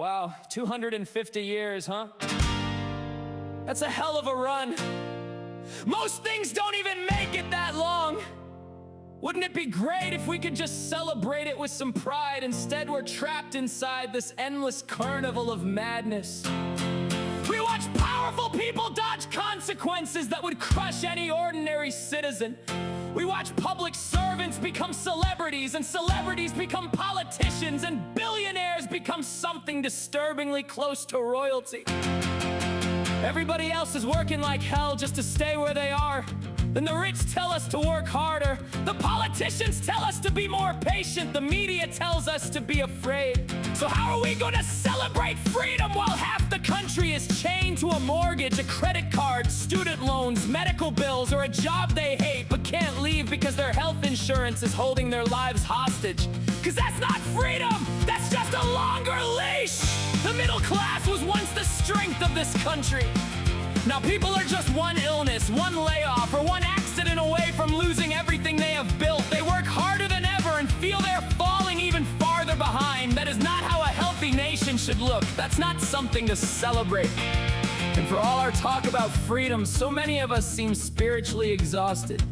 Wow, 250 years, huh? That's a hell of a run. Most things don't even make it that long. Wouldn't it be great if we could just celebrate it with some pride? Instead, we're trapped inside this endless carnival of madness. We watch powerful people dodge consequences that would crush any ordinary citizen. We watch public servants become celebrities, and celebrities become politicians, and billionaires become something disturbingly close to royalty. Everybody else is working like hell just to stay where they are. Then the rich tell us to work harder. The politicians tell us to be more patient. The media tells us to be afraid. So how are we gonna celebrate freedom while half the country is chained to a mortgage, a credit card, student loans, medical bills, or a job they hate but can't leave because their health insurance is holding their lives hostage? 'Cause that's not freedom, that's just a longer leash. The middle class was once the strength of this country. Now people are just one illness, one layoff, or one accident away from losing everything they have built. They work harder than ever and feel they're falling even farther behind. That is not how a healthy nation should look. That's not something to celebrate. And for all our talk about freedom, so many of us seem spiritually exhausted.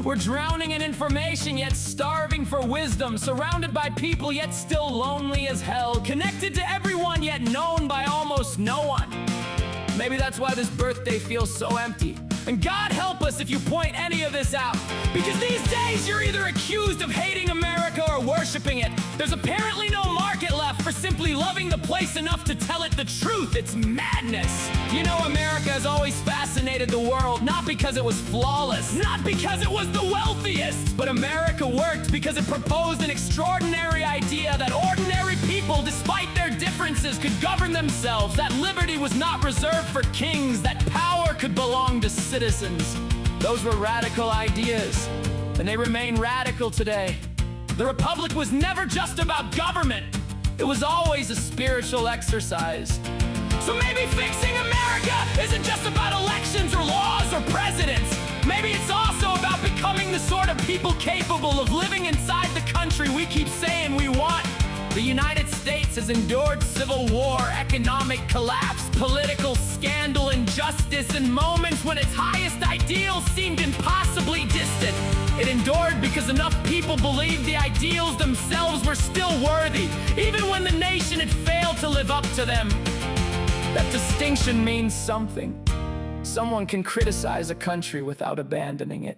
We're drowning in information, yet starving for wisdom. Surrounded by people, yet still lonely as hell. Connected to everyone, yet known by almost no one. Maybe that's why this birthday feels so empty. And God help us if you point any of this out. Because these days you're either accused of hating America or worshiping it. There's apparently no market left for simply loving the place enough to tell it the truth. It's madness. You know, America has always fascinated the world, not because it was flawless, not because it was the wealthiest, but America worked because it proposed an extraordinary idea that ordinary people, despite their differences, could govern themselves, that liberty was not reserved for kings, that power could belong to citizens. Those were radical ideas, and they remain radical today. The Republic was never just about government. It was always a spiritual exercise. So maybe fixing America isn't just about elections or laws or presidents. Maybe it's also about becoming the sort of people capable of living inside the country we keep saying we want. The United States has endured civil war, economic collapse, political scandal, injustice, and moments when its highest ideals seemed impossibly distant. It endured because enough people believed the ideals themselves were still worthy, even when the nation had failed to live up to them. That distinction means something. Someone can criticize a country without abandoning it.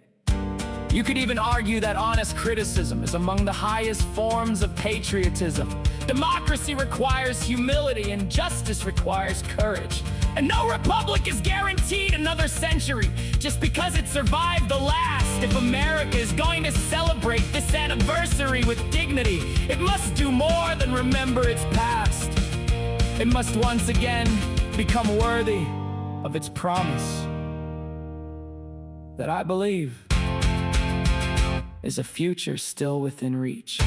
You could even argue that honest criticism is among the highest forms of patriotism. Democracy requires humility, and justice requires courage. And no republic is guaranteed another century just because it survived the last. If America is going to celebrate this anniversary with dignity, it must do more than remember its past. It must once again become worthy of its promise that I believe is a future still within reach.